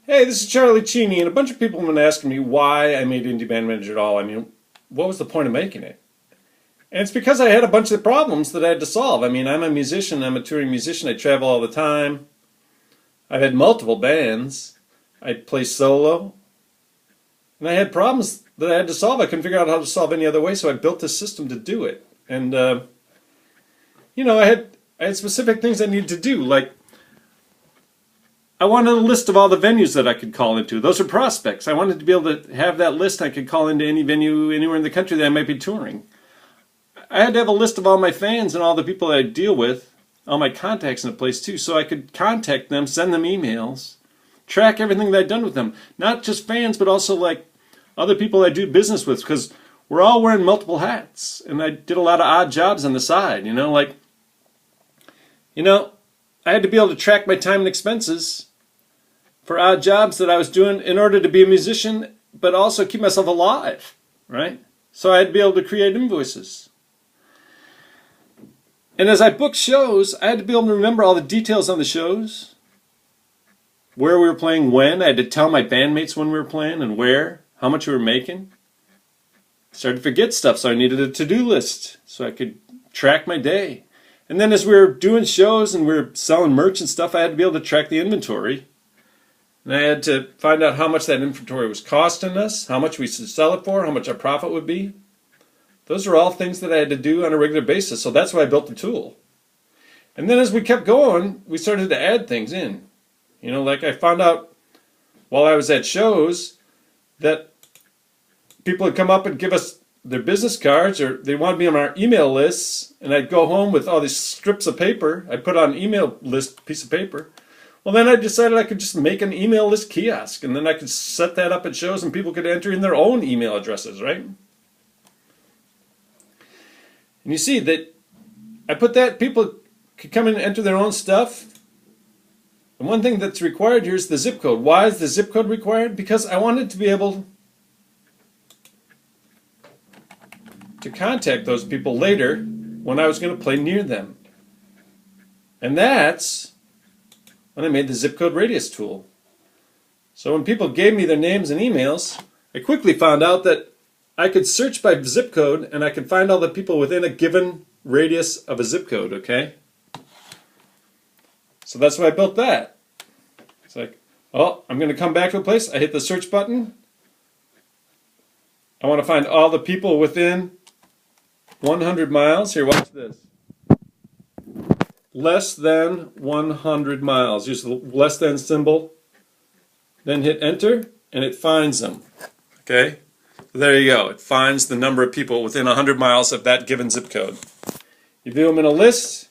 Hey, this is Charlie Cheney, and a bunch of people have been asking me why I made Indie Band Manager at all. I mean, what was the point of making it? And it's because I had a bunch of problems that I had to solve. I mean, I'm a musician, I'm a touring musician, I travel all the time. I've had multiple bands. I play solo. And I had problems that I had to solve. I couldn't figure out how to solve any other way, so I built this system to do it. And, I had specific things I needed to do, like I wanted a list of all the venues that I could call into. Those are prospects. I wanted to be able to have that list. I could call into any venue anywhere in the country that I might be touring. I had to have a list of all my fans and all the people that I deal with, all my contacts in the place too, so I could contact them, send them emails, track everything that I'd done with them. Not just fans, but also like other people I do business with, because we're all wearing multiple hats. And I did a lot of odd jobs on the side, I had to be able to track my time and expenses for odd jobs that I was doing in order to be a musician, but also keep myself alive, right? So I had to be able to create invoices. And as I booked shows, I had to be able to remember all the details on the shows, where we were playing, when. I had to tell my bandmates when we were playing and where, how much we were making. I started to forget stuff, so I needed a to-do list so I could track my day. And then as we were doing shows and we were selling merch and stuff, I had to be able to track the inventory. And I had to find out how much that inventory was costing us, how much we should sell it for, how much our profit would be. Those are all things that I had to do on a regular basis, so that's why I built the tool. And then as we kept going, we started to add things in. Like I found out while I was at shows that people would come up and give us their business cards, or they wanted me on our email lists, and I'd go home with all these strips of paper. I'd put on an email list piece of paper. Well, then I decided I could just make an email list kiosk, and then I could set that up at shows and people could enter in their own email addresses, right? And you see that I put that, people could come in and enter their own stuff. And one thing that's required here is the zip code. Why is the zip code required? Because I wanted to be able to contact those people later when I was going to play near them. And that's when I made the zip code radius tool. So when people gave me their names and emails, I quickly found out that I could search by zip code and I could find all the people within a given radius of a zip code, okay? So that's why I built that. It's like, oh, I'm going to come back to a place. I hit the search button. I want to find all the people within 100 miles. Here, watch this. Less than 100 miles. Use the less than symbol. Then hit enter, and it finds them. Okay? There you go. It finds the number of people within 100 miles of that given zip code. You view them in a list,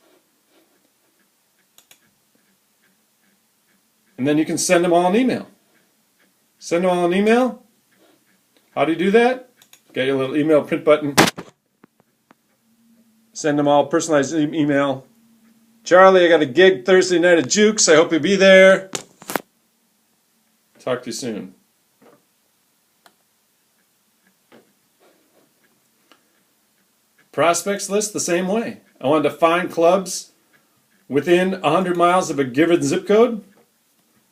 and then you can send them all an email. Send them all an email. How do you do that? Got your little email print button. Send them all personalized email. Charlie, I got a gig Thursday night at Jukes. I hope you'll be there. Talk to you soon. Prospects list the same way. I wanted to find clubs within 100 miles of a given zip code.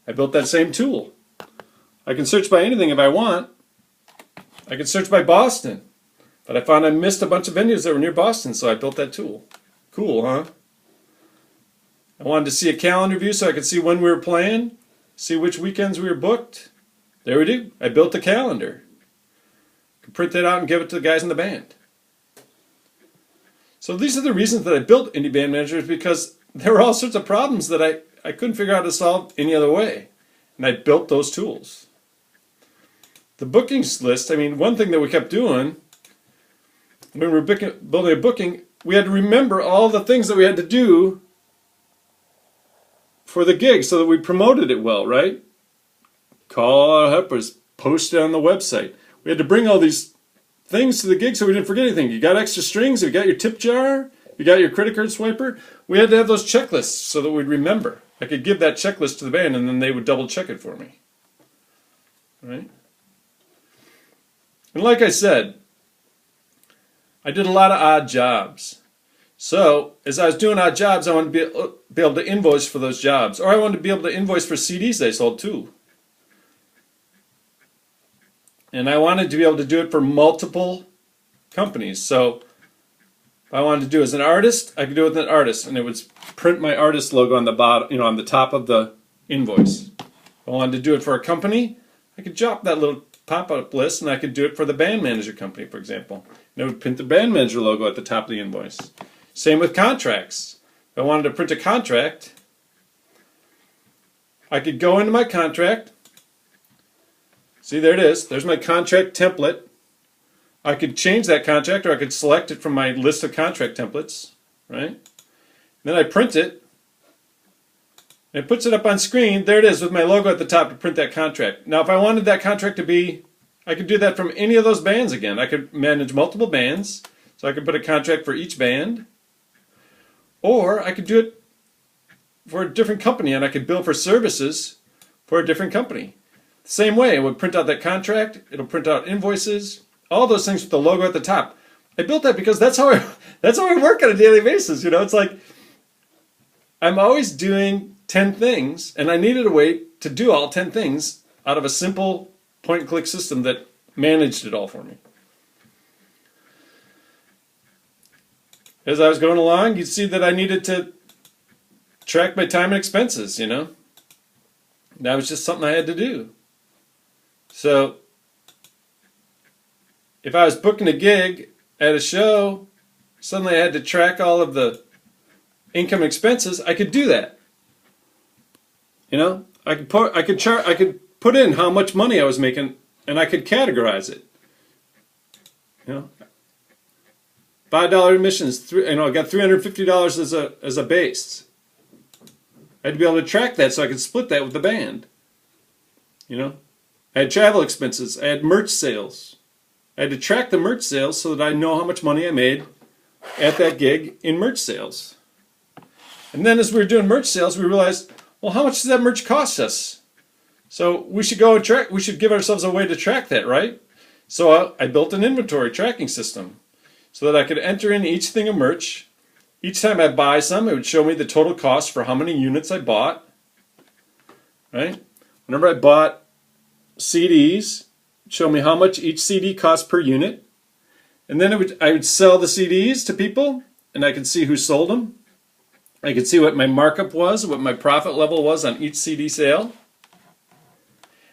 I built that same tool. I can search by anything if I want. I can search by Boston. But I found I missed a bunch of venues that were near Boston, so I built that tool. Cool, huh? I wanted to see a calendar view so I could see when we were playing, see which weekends we were booked. There we do. I built the calendar. I could print that out and give it to the guys in the band. So these are the reasons that I built Indie Band Manager, because there were all sorts of problems that I couldn't figure out how to solve any other way. And I built those tools. The bookings list, one thing that we kept doing when we were building a booking, we had to remember all the things that we had to do for the gig so that we promoted it well, right? Call our helpers, post it on the website. We had to bring all these things to the gig so we didn't forget anything. You got extra strings, you got your tip jar, you got your credit card swiper. We had to have those checklists so that we'd remember. I could give that checklist to the band and then they would double check it for me. Right? And like I said, I did a lot of odd jobs. So, as I was doing odd jobs, I wanted to be able to invoice for those jobs. Or I wanted to be able to invoice for CDs I sold too. And I wanted to be able to do it for multiple companies. So if I wanted to do it as an artist, I could do it with an artist, and it would print my artist logo on the bottom, on the top of the invoice. If I wanted to do it for a company, I could drop that little pop-up list, and I could do it for the band manager company, for example. And it would print the band manager logo at the top of the invoice. Same with contracts. If I wanted to print a contract, I could go into my contract. See, there it is. There's my contract template. I could change that contract, or I could select it from my list of contract templates, right? And then I print it, and it puts it up on screen. There it is with my logo at the top to print that contract. Now, if I wanted that contract to be, I could do that from any of those bands again. I could manage multiple bands, so I could put a contract for each band, or I could do it for a different company, and I could bill for services for a different company. The same way, it would print out that contract, it'll print out invoices, all those things with the logo at the top. I built that because that's how I work on a daily basis. It's like I'm always doing 10 things, and I needed a way to do all 10 things out of a simple point-and-click system that managed it all for me. As I was going along, you'd see that I needed to track my time and expenses, That was just something I had to do. So, if I was booking a gig at a show, suddenly I had to track all of the income and expenses. I could do that. I could put in how much money I was making, and I could categorize it. $5 admissions. I got $350 as a base. I had to be able to track that so I could split that with the band. I had travel expenses. I had merch sales. I had to track the merch sales so that I know how much money I made at that gig in merch sales. And then as we were doing merch sales, we realized, well, how much does that merch cost us? So we should go and track. We should give ourselves a way to track that, right? So I built an inventory tracking system so that I could enter in each thing of merch. Each time I buy some, it would show me the total cost for how many units I bought. Right? Whenever I bought CDs, it'd show me how much each CD cost per unit. And then I would sell the CDs to people, and I could see who sold them. I could see what my markup was, what my profit level was on each CD sale.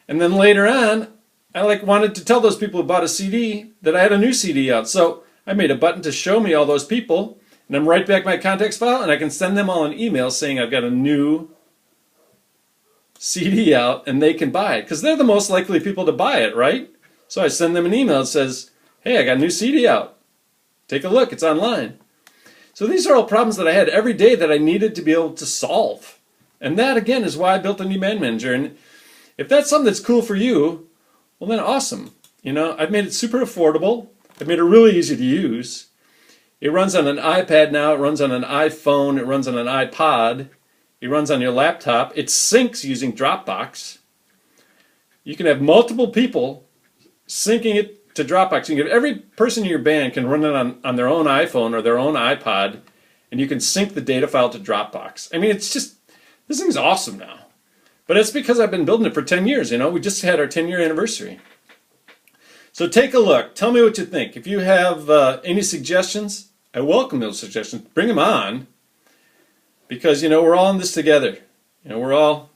And then later on, I wanted to tell those people who bought a CD that I had a new CD out. So I made a button to show me all those people, and I'm right back my contacts file, and I can send them all an email saying I've got a new CD out, and they can buy it, because they're the most likely people to buy it, right? So I send them an email that says, hey, I got a new CD out. Take a look, it's online. So these are all problems that I had every day that I needed to be able to solve. And that, again, is why I built a new band manager. And if that's something that's cool for you, well then awesome. I've made it super affordable. I've made it really easy to use. It runs on an iPad now, it runs on an iPhone, it runs on an iPod, it runs on your laptop, it syncs using Dropbox. You can have multiple people syncing it to Dropbox. You can have every person in your band can run it on their own iPhone or their own iPod, and you can sync the data file to Dropbox. I mean, it's just, this thing's awesome now. But it's because I've been building it for 10 years, We just had our 10-year anniversary. So take a look. Tell me what you think. If you have any suggestions, I welcome those suggestions. Bring them on, because we're all in this together. We're all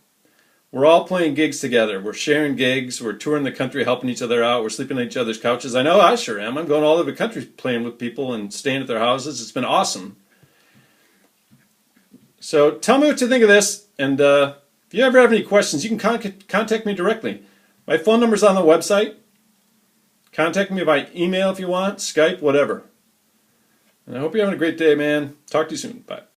playing gigs together. We're sharing gigs. We're touring the country, helping each other out. We're sleeping on each other's couches. I know I sure am. I'm going all over the country playing with people and staying at their houses. It's been awesome. So tell me what you think of this, and if you ever have any questions, you can contact me directly. My phone number's on the website. Contact me by email if you want, Skype, whatever. And I hope you're having a great day, man. Talk to you soon. Bye.